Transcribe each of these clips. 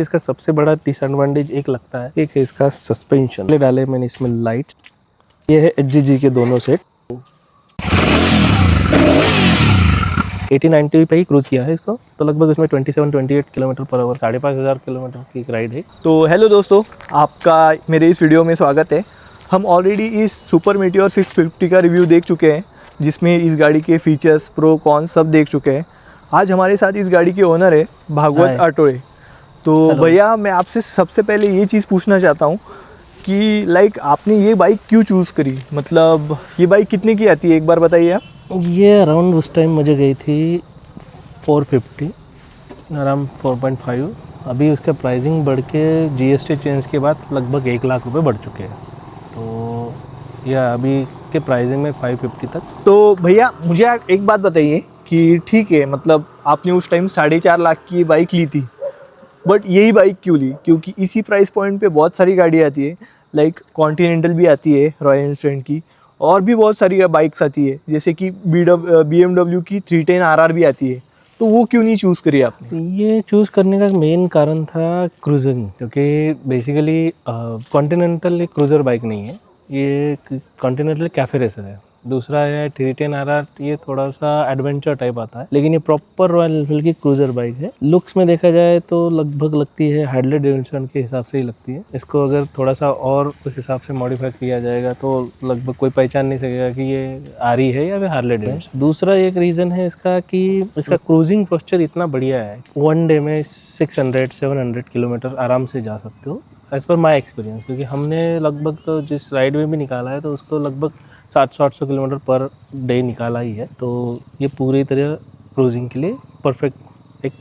इसका सबसे बड़ा डिसएडवांटेज एक लगता है, एक है इसका सस्पेंशन। डाले मैंने इसमें लाइट्स, ये है HGG के दोनों सेट। 80-90 पे ही क्रूज किया है इसको, तो लगभग इसमें 27-28 किलोमीटर पर आवर, 5,500 किलोमीटर की एक राइड है। तो हेलो दोस्तों, आपका मेरे इस वीडियो में स्वागत है। हम ऑलरेडी इस सुपर मीटियोर 650 का रिव्यू देख चुके हैं, जिसमें इस गाड़ी के फीचर्स, प्रो कॉन सब देख चुके हैं। आज हमारे साथ इस गाड़ी के ओनर है भागवत आटोड़े। तो भैया, मैं आपसे सबसे पहले ये चीज़ पूछना चाहता हूँ कि लाइक आपने ये बाइक क्यों चूज़ करी, मतलब ये बाइक कितने की आती है, एक बार बताइए आप। ये अराउंड उस टाइम मुझे गई थी 450, अराउंड 4.5। अभी उसका प्राइसिंग बढ़ के GST चेंज के बाद लगभग 1 लाख रुपए बढ़ चुके हैं, तो यह अभी के प्राइसिंग में 550 तक। तो भैया मुझे एक बात बताइए कि ठीक है, मतलब आपने उस टाइम 4.5 लाख की बाइक ली थी, बट यही बाइक क्यों ली? क्योंकि इसी प्राइस पॉइंट पे बहुत सारी गाड़ी आती है, लाइक कॉन्टिनेंटल भी आती है रॉयल एनफील्ड की, और भी बहुत सारी बाइक्स आती है, जैसे कि BMW की 310 RR भी आती है। तो वो क्यों नहीं चूज़ करी आपने? ये चूज़ करने का मेन कारण था क्रूजिंग, क्योंकि बेसिकली कॉन्टिनेंटल एक क्रूज़र बाइक नहीं है, ये कॉन्टिनेंटल कैफे रेसर है। दूसरा है 310 RR, ये थोड़ा सा एडवेंचर टाइप आता है, लेकिन ये प्रॉपर रॉयल एनफील्ड की क्रूज़र बाइक है। लुक्स में देखा जाए तो लगभग लगती है हार्ले डेविडसन के हिसाब से ही लगती है। इसको अगर थोड़ा सा और उस हिसाब से मॉडिफाई किया जाएगा तो लगभग कोई पहचान नहीं सकेगा कि ये आरी है या फिर हार्ले डेविडसन। दूसरा एक रीज़न है इसका कि इसका क्रूजिंग पोस्चर इतना बढ़िया है, वन डे में 600-700 किलोमीटर आराम से जा सकते हो, एज़ पर माई एक्सपीरियंस। क्योंकि हमने लगभग तो जिस राइड में भी निकाला है तो उसको लगभग 700-800 किलोमीटर पर डे निकाला ही है। तो ये पूरी तरह क्रूजिंग के लिए परफेक्ट, एक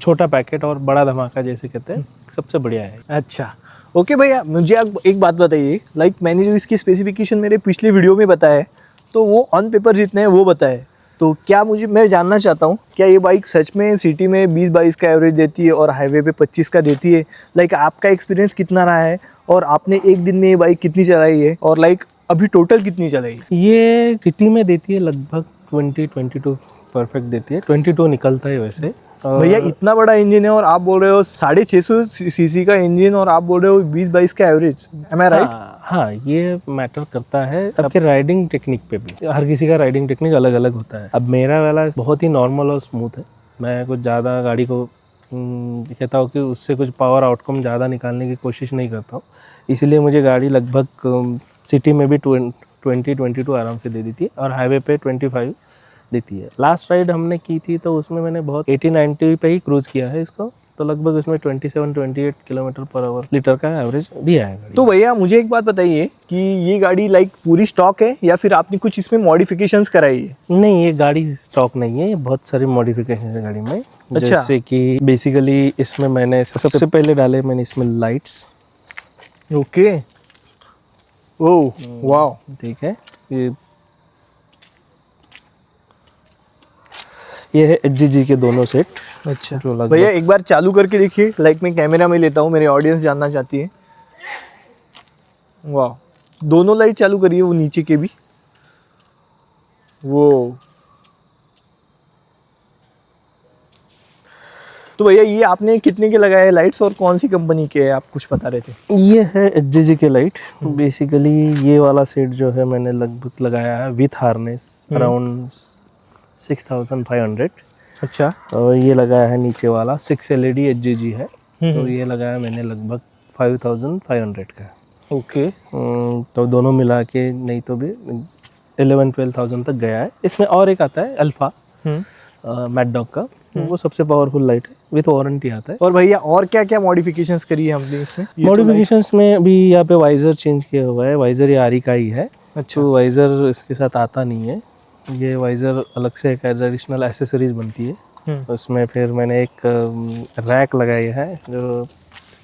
छोटा पैकेट और बड़ा धमाका जैसे कहते हैं, सबसे बढ़िया है। अच्छा, ओके भैया, मुझे आप एक बात बताइए, लाइक मैंने जो इसकी स्पेसिफिकेशन मेरे पिछले वीडियो में बताया है, तो वो ऑन पेपर जितने हैं वो बताए, तो क्या मैं जानना चाहता हूँ, क्या ये बाइक सच में सिटी में 20-22 का एवरेज देती है और हाईवे पे 25 का देती है? लाइक आपका एक्सपीरियंस कितना रहा है, और आपने एक दिन में ये बाइक कितनी चलाई है, और लाइक अभी टोटल कितनी चलाई है? ये सिटी में देती है लगभग 20-22 परफेक्ट देती है, 22 निकलता है वैसे। भैया इतना बड़ा इंजन है और आप बोल रहे हो 650 सीसी का इंजन, और आप बोल रहे हो 20-22 का एवरेज, एम आई राइट? हाँ, ये मैटर करता है आपके राइडिंग टेक्निक पे भी। हर किसी का राइडिंग टेक्निक अलग अलग होता है। अब मेरा वाला बहुत ही नॉर्मल और स्मूथ है, मैं कुछ ज़्यादा गाड़ी को कहता हूँ कि उससे कुछ पावर आउटकम ज़्यादा निकालने की कोशिश नहीं करता हूँ, इसीलिए मुझे गाड़ी लगभग सिटी में भी 20-22 आराम से दे देती है और हाईवे पे 25 देती है। लास्ट राइड हमने की थी तो उसमें मैंने बहुत 80-90 पे ही क्रूज़ किया है इसको, तो लगभग उसमें 27-28 किलोमीटर पर आवर लीटर का एवरेज दिया है। तो भैया मुझे एक बात बताइए कि ये गाड़ी लाइक पूरी स्टॉक है या फिर आपने कुछ इसमें मॉडिफिकेशंस कराई है? नहीं, ये गाड़ी स्टॉक नहीं है, ये बहुत सारी मॉडिफिकेशन है गाड़ी में। अच्छा। जैसे कि बेसिकली इसमें मैंने सबसे पहले डाले मैंने इसमें लाइट्स। ओके, ओह वाह, ठीक है। ये है HGG के दोनों सेट। अच्छा भैया, एक बार चालू करके देखिए, लाइक मैं कैमरा में लेता हूँ, मेरे ऑडियंस जानना चाहती है। वाह, दोनों लाइट चालू करिए, वो नीचे के भी। वो तो भैया ये आपने कितने के लगाए लाइट्स, और कौन सी कंपनी के है, आप कुछ बता रहे थे? ये है HGG के लाइट। बेसिकली ये वाला सेट जो है मैंने लगभग लगाया है विथ हार्नेस अराउंड 6500। अच्छा। और ये लगाया है नीचे वाला 6 LED HGG है, तो ये लगाया मैंने लगभग 5500 का। ओके। तो दोनों मिला के नहीं तो भी 11-12,000 तक गया है। इसमें और एक आता है अल्फा मैड डॉग का, वो सबसे पावरफुल लाइट है, विथ वारंटी आता है। और भैया और क्या क्या मॉडिफिकेशंस करी है हमने इसमें? मॉडिफिकेशंस में भी यहाँ पे वाइजर चेंज किया हुआ है, वाइजर ये आरी का ही है। अच्छा। तो वाइजर इसके साथ आता नहीं है, ये वाइजर अलग से एक एडिशनल एसेसरीज बनती है। उसमें फिर मैंने एक रैक लगाई है जो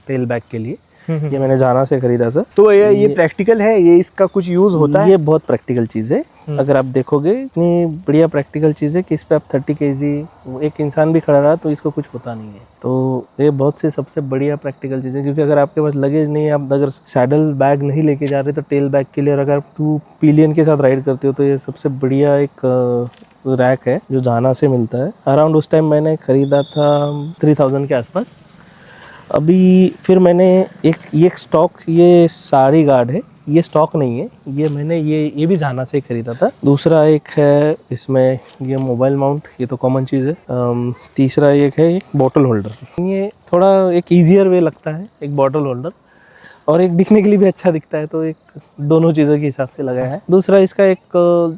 टेल बैग के लिए, ये मैंने जाना से खरीदा सर। तो भैया ये प्रैक्टिकल है, ये इसका कुछ यूज़ होता है? ये बहुत प्रैक्टिकल चीज़ है, अगर आप देखोगे इतनी बढ़िया प्रैक्टिकल चीज़ है कि इस पर आप 30 kg एक इंसान भी खड़ा रहा तो इसको कुछ होता नहीं है। तो ये बहुत सी सबसे बढ़िया प्रैक्टिकल चीज़ है, क्योंकि अगर आपके पास लगेज नहीं है, आप अगर सैडल बैग नहीं लेके जा रहे तो टेल बैग के लिए, और अगर तू पिलियन के साथ राइड करते हो तो ये सबसे बढ़िया एक रैक है जो जाना से मिलता है। अराउंड उस टाइम मैंने ख़रीदा था 3000 के आसपास। अभी फिर मैंने एक स्टॉक, ये सारी गार्ड है, ये स्टॉक नहीं है, ये मैंने ये भी झाना से खरीदा था। दूसरा एक है इसमें ये मोबाइल माउंट, ये तो कॉमन चीज़ है। तीसरा एक है एक बॉटल होल्डर, ये थोड़ा एक ईजियर वे लगता है, एक बॉटल होल्डर, और एक दिखने के लिए भी अच्छा दिखता है, तो एक दोनों चीज़ों के हिसाब से लगाया है। दूसरा इसका एक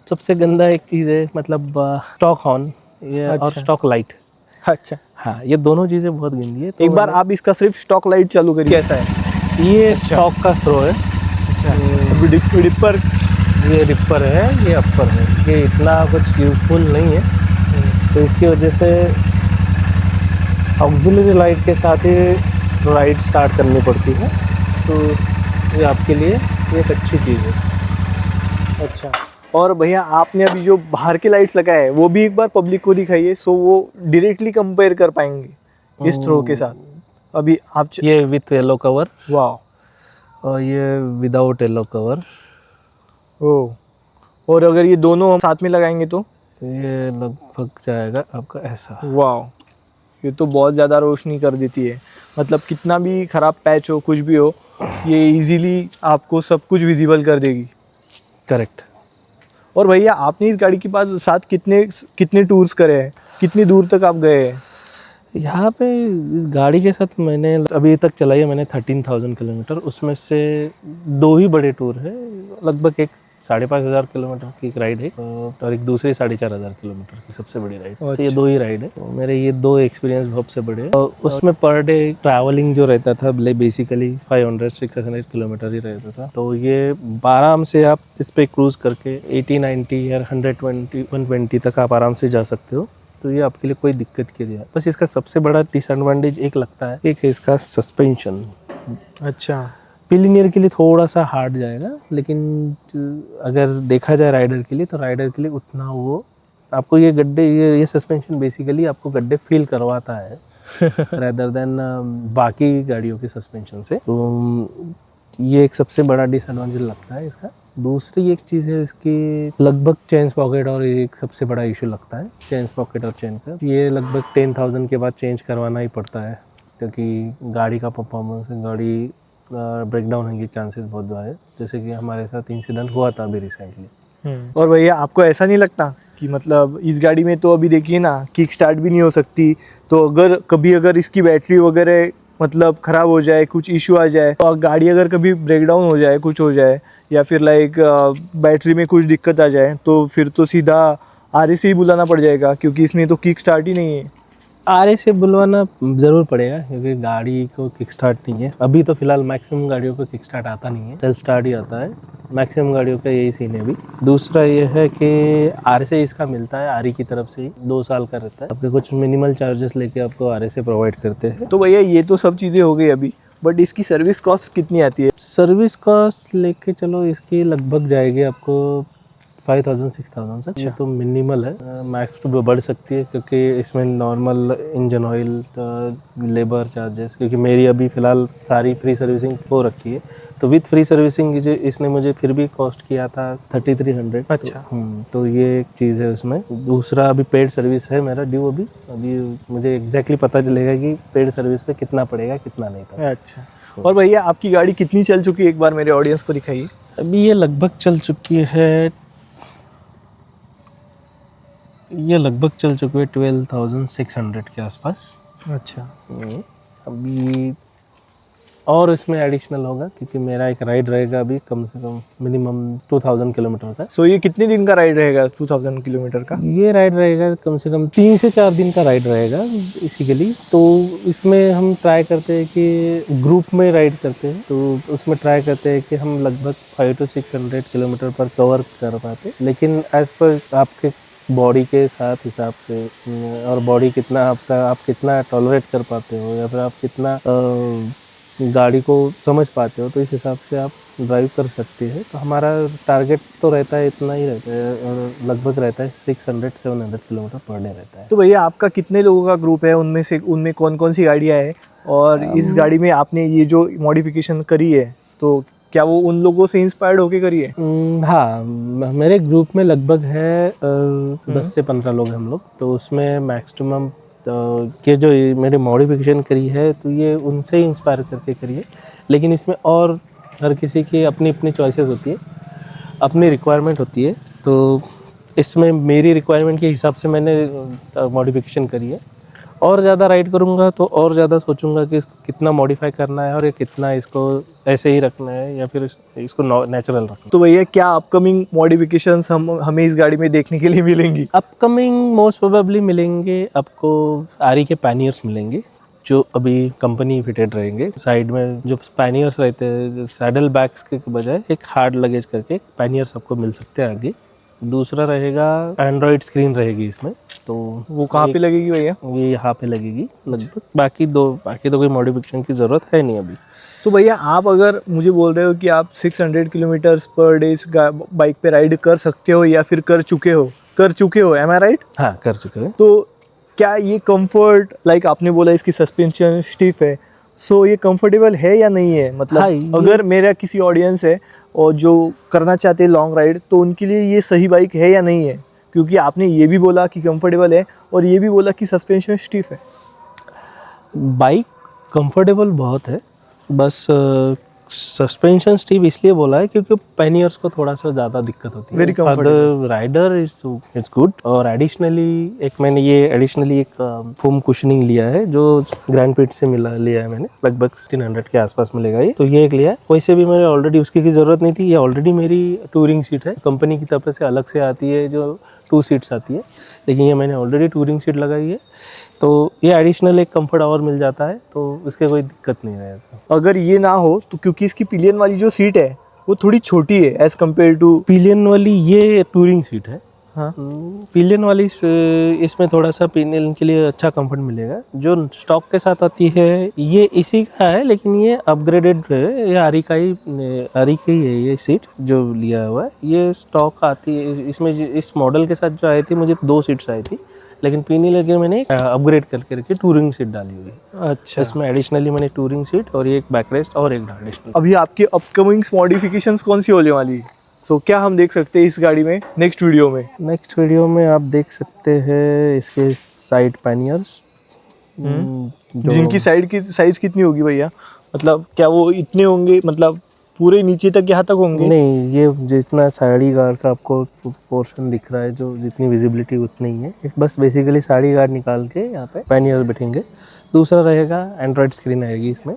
सबसे गंदा एक चीज़ है, मतलब स्टॉक हॉर्न ये और अच्छा। Stock light. अच्छा, हाँ, ये दोनों चीज़ें बहुत गंदी है। तो एक बार आप इसका सिर्फ स्टॉक लाइट चालू करिए, कैसा है? ये स्टॉक का थ्रो है, डिपर। ये रिपर है, ये अपर है, ये इतना कुछ यूजफुल नहीं है, तो इसकी वजह से ऑक्सिलरी लाइट के साथ ही राइड स्टार्ट करनी पड़ती है, तो ये आपके लिए एक अच्छी चीज़ है। अच्छा, और भैया आपने अभी जो बाहर के लाइट्स लगाए हैं वो भी एक बार पब्लिक को दिखाइए, सो वो डायरेक्टली कंपेयर कर पाएंगे इस थ्रो के साथ। अभी आप ये विथ येलो कवर वाह, और ये विदाउट येलो कवर। ओ, और अगर ये दोनों हम साथ में लगाएंगे तो? ये लगभग जाएगा आपका ऐसा। वाह, ये तो बहुत ज़्यादा रोशनी कर देती है, मतलब कितना भी ख़राब पैच हो, कुछ भी हो, ये इजीली आपको सब कुछ विजिबल कर देगी। करेक्ट। और भैया आपने इस गाड़ी के पास साथ कितने कितने टूर्स करे हैं, कितनी दूर तक आप गए हैं? यहाँ पे इस गाड़ी के साथ मैंने अभी तक चलाई है मैंने 13,000 किलोमीटर, उसमें से 2 ही बड़े टूर है, लगभग एक 5,500 किलोमीटर की एक राइड है और एक दूसरी 4,500 किलोमीटर की सबसे बड़ी राइड। तो ये 2 ही राइड है, तो मेरे ये 2 एक्सपीरियंस बहुत से बड़े हैं। और उसमें पर डे ट्रैवलिंग जो रहता था बेसिकली 500-600 किलोमीटर ही रहता था, तो ये आराम से आप इस पे क्रूज करके 80-90 या 120-120 तक आप आराम से जा सकते हो, तो ये आपके लिए कोई दिक्कत की नहीं है। बस इसका सबसे बड़ा डिसएडवांटेज एक लगता है, एक है इसका सस्पेंशन। अच्छा, पिलिनियर के लिए थोड़ा सा हार्ड जाएगा, लेकिन अगर देखा जाए राइडर के लिए, तो राइडर के लिए उतना वो आपको ये गड्ढे, ये सस्पेंशन बेसिकली आपको गड्ढे फील करवाता है रेदर देन बाकी गाड़ियों के सस्पेंशन से। तो ये एक सबसे बड़ा डिसएडवांटेज लगता है इसका। दूसरी एक चीज़ है इसकी लगभग चेन पॉकेट, और एक सबसे बड़ा इशू लगता है चेन पॉकेट और चेन का। ये लगभग 10,000 के बाद चेंज करवाना ही पड़ता है, क्योंकि गाड़ी का परफॉर्मेंस, गाड़ी ब्रेकडाउन होने के चांसेस बहुत ज़्यादा है, जैसे कि हमारे साथ इंसिडेंट हुआ था अभी रिसेंटली। और भैया आपको ऐसा नहीं लगता कि मतलब इस गाड़ी में तो अभी देखिए ना, किक स्टार्ट भी नहीं हो सकती, तो अगर इसकी बैटरी वगैरह मतलब ख़राब हो जाए, कुछ इशू आ जाए, और गाड़ी अगर कभी ब्रेकडाउन हो जाए, कुछ हो जाए, या फिर लाइक बैटरी में कुछ दिक्कत आ जाए, तो फिर तो सीधा RAC ही बुलाना पड़ जाएगा, क्योंकि इसमें तो किक स्टार्ट ही नहीं है। RAC बुलवाना ज़रूर पड़ेगा, क्योंकि गाड़ी को किक स्टार्ट नहीं है अभी, तो फिलहाल मैक्सिमम गाड़ियों को किक स्टार्ट आता नहीं है, सेल्फ स्टार्ट ही आता है मैक्सिमम गाड़ियों का, यही सीन है भी। दूसरा ये है कि RAC इसका मिलता है RE की तरफ से ही, 2 साल का रहता है, आपके कुछ मिनिमल चार्जेस लेके आपको RAC प्रोवाइड करते हैं। तो भैया ये तो सब चीज़ें हो गई अभी, बट इसकी सर्विस कॉस्ट कितनी आती है? सर्विस कॉस्ट लेके चलो इसकी लगभग जाएगी आपको 5,000-6,000 तक। ये तो मिनिमल है, मैक्स तो बढ़ सकती है, क्योंकि इसमें normal engine oil, labour charges, क्योंकि मेरी अभी फ़िलहाल सारी फ्री सर्विसिंग हो रखी है, तो विथ फ्री सर्विसिंग जो इसने मुझे फिर भी कॉस्ट किया था 3,300। अच्छा। तो ये एक चीज़ है उसमें। दूसरा अभी पेड सर्विस है मेरा ड्यू, अभी मुझे एग्जैक्टली पता चलेगा कि पेड सर्विस पे कितना पड़ेगा, कितना नहीं पड़ेगा। अच्छा, और भैया आपकी गाड़ी कितनी चल चुकी है, एक बार मेरे ऑडियंस को दिखाइए। अभी ये लगभग चल चुकी है 12,600 के आसपास। अच्छा, अभी और इसमें एडिशनल होगा, क्योंकि मेरा एक राइड रहेगा अभी कम से कम मिनिमम 2,000 किलोमीटर का। सो ये कितने दिन का राइड रहेगा 2,000 किलोमीटर का? ये राइड रहेगा कम से कम 3 से 4 दिन का राइड रहेगा बेसिकली। तो इसमें हम ट्राई करते हैं कि ग्रुप में राइड करते हैं, तो उसमें ट्राई करते हैं कि हम लगभग 500-600 किलोमीटर पर कवर कर पाते, लेकिन एज पर आपके बॉडी के साथ हिसाब से, और बॉडी कितना आप कितना टॉलरेट कर पाते हो, या फिर आप कितना गाड़ी को समझ पाते हो, तो इस हिसाब से आप ड्राइव कर सकते हैं। तो हमारा टारगेट तो रहता है, इतना ही रहता है, और लगभग रहता है 600-700 किलोमीटर पर डे रहता है। तो भैया आपका कितने लोगों का ग्रुप है, उनमें कौन कौन सी गाड़ियाँ हैं, और इस गाड़ी में आपने ये जो मॉडिफिकेशन करी है, तो क्या वो उन लोगों से इंस्पायर्ड होके करी है? हाँ, मेरे ग्रुप में लगभग है 10 से 15 लोग हम लोग, तो उसमें मैक्सिमम तो ये जो मैंने मॉडिफिकेशन करी है तो ये उनसे ही इंस्पायर करके करी है, लेकिन इसमें और हर किसी की अपनी अपनी चॉइसेस होती है, अपनी रिक्वायरमेंट होती है। तो इसमें मेरी रिक्वायरमेंट के हिसाब से मैंने मॉडिफिकेशन करी है। और ज़्यादा राइड करूँगा तो और ज़्यादा सोचूंगा कि इसको कितना मॉडिफाई करना है और ये कितना इसको ऐसे ही रखना है या फिर इसको नेचुरल रखना है। तो भैया क्या अपकमिंग मॉडिफिकेशंस हमें इस गाड़ी में देखने के लिए मिलेंगी? अपकमिंग मोस्ट प्रोबेबली मिलेंगे आपको आरी के पैनियर्स मिलेंगे जो अभी कंपनी फिटेड रहेंगे। साइड में जो पैनियर्स रहते हैं सैडल बैग्स के बजाय एक हार्ड लगेज करके पैनियर्स आपको मिल सकते हैं आगे। दूसरा रहेगा एंड्रॉयड स्क्रीन रहेगी इसमें, तो वो कहाँ पे लगेगी भैया? ये यहाँ पे लगेगी लगभग। बाकी तो कोई मॉडिफिकेशन की ज़रूरत है नहीं अभी। तो भैया आप अगर मुझे बोल रहे हो कि आप 600 किलोमीटर्स पर डे इस बाइक पे राइड कर सकते हो या फिर कर चुके हो, एम आई राइट? हाँ, कर चुके हैं। तो क्या ये कंफर्ट, लाइक आपने बोला इसकी सस्पेंशन स्टिफ है, सो ये कंफर्टेबल है या नहीं है? मतलब हाँ, अगर मेरा किसी ऑडियंस है और जो करना चाहते हैं लॉन्ग राइड, तो उनके लिए ये सही बाइक है या नहीं है? क्योंकि आपने ये भी बोला कि कंफर्टेबल है और ये भी बोला कि सस्पेंशन स्टिफ है। बाइक कंफर्टेबल बहुत है, बस सस्पेंशन स्टीव इसलिए बोला है क्योंकि पैनियर्स को थोड़ा सा ज़्यादा दिक्कत होती है। Very comfortable. Rider it's good. और एडिशनली मैंने एक फोम कुशनिंग लिया है जो ग्रैंड पिट से लिया है मैंने, लगभग 1600 के आसपास मिलेगा ये। तो ये एक लिया है। वैसे भी मेरे ऑलरेडी उसकी ज़रूरत नहीं थी, ये ऑलरेडी मेरी टूरिंग सीट है, कंपनी की तरफ से अलग से आती है जो 2 सीट्स आती है, लेकिन ये मैंने ऑलरेडी टूरिंग सीट लगाई है। तो ये एडिशनल एक कंफर्ट और मिल जाता है, तो उसके कोई दिक्कत नहीं रहेगा। अगर ये ना हो तो क्योंकि इसकी पिलियन वाली जो सीट है वो थोड़ी छोटी है एज कम्पेयर टू पिलियन वाली ये टूरिंग सीट है। हाँ पिलियन वाली इसमें थोड़ा सा पिलियन के लिए अच्छा कंफर्ट मिलेगा। जो स्टॉक के साथ आती है ये इसी का है, लेकिन ये अपग्रेडेड है, ये आरी की ही है ये सीट जो लिया हुआ है। ये स्टॉक आती है इसमें, इस मॉडल के साथ जो आई थी मुझे 2 सीट्स आई थी, लेकिन पीने लगे मैंने अपग्रेड करके टूरिंग सीट डाली हुई है। अच्छा, इसमें एडिशनली मैंने टूरिंग सीट और एक बैकरेस्ट और एक एडिशनल। अभी आपकी अपकमिंग मॉडिफिकेशंस कौन सी होने वाली है? सो क्या हम देख सकते हैं इस गाड़ी में नेक्स्ट वीडियो में? नेक्स्ट वीडियो में आप देख सकते हैं इसके साइड पैनियर्स, जिनकी साइज कितनी होगी भैया? मतलब क्या वो इतने होंगे, मतलब पूरे नीचे तक यहाँ तक होंगे? नहीं, ये जितना साड़ी गार्ड का आपको पोर्शन दिख रहा है, जो जितनी विजिबिलिटी उतनी ही है। बस बेसिकली साड़ी गार्ड निकाल के यहाँ पे पैनियर बैठेंगे। दूसरा रहेगा एंड्रॉयड स्क्रीन आएगी इसमें।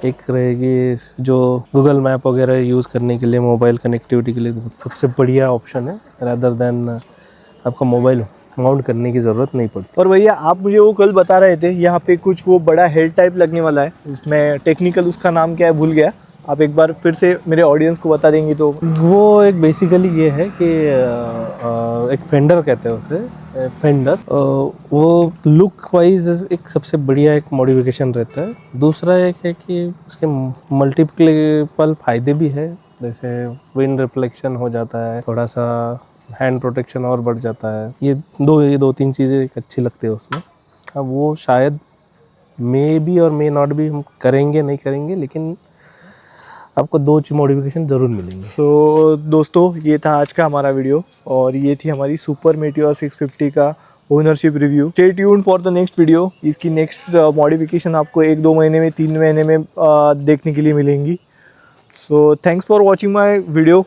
एक रहेगी जो गूगल मैप वगैरह यूज़ करने के लिए, मोबाइल कनेक्टिविटी के लिए सबसे बढ़िया ऑप्शन है, रादर देन आपको मोबाइल माउंट करने की ज़रूरत नहीं पड़ती। और भैया आप मुझे वो कल बता रहे थे यहाँ पे कुछ वो बड़ा हेड टाइप लगने वाला है, उसमें टेक्निकल उसका नाम क्या है भूल गया, आप एक बार फिर से मेरे ऑडियंस को बता देंगे तो? वो एक बेसिकली ये है कि एक फेंडर कहते हैं उसे, फेंडर। वो लुक वाइज एक सबसे बढ़िया एक मॉडिफिकेशन रहता है। दूसरा एक है कि उसके मल्टीपल फ़ायदे भी है, जैसे विंड रिफ्लेक्शन हो जाता है, थोड़ा सा हैंड प्रोटेक्शन और बढ़ जाता है। ये दो तीन चीज़ें एक अच्छी लगती है उसमें। अब वो शायद मे बी और मे नॉट भी हम करेंगे नहीं करेंगे, लेकिन आपको 2 मॉडिफिकेशन ज़रूर मिलेंगे। सो दोस्तों, ये था आज का हमारा वीडियो और ये थी हमारी सुपर मेटियोर 650 का ownership review. Stay tuned for the next video. इसकी नेक्स्ट मॉडिफिकेशन आपको 1-2 महीने में, 3 महीने में देखने के लिए मिलेंगी। So thanks for watching my video.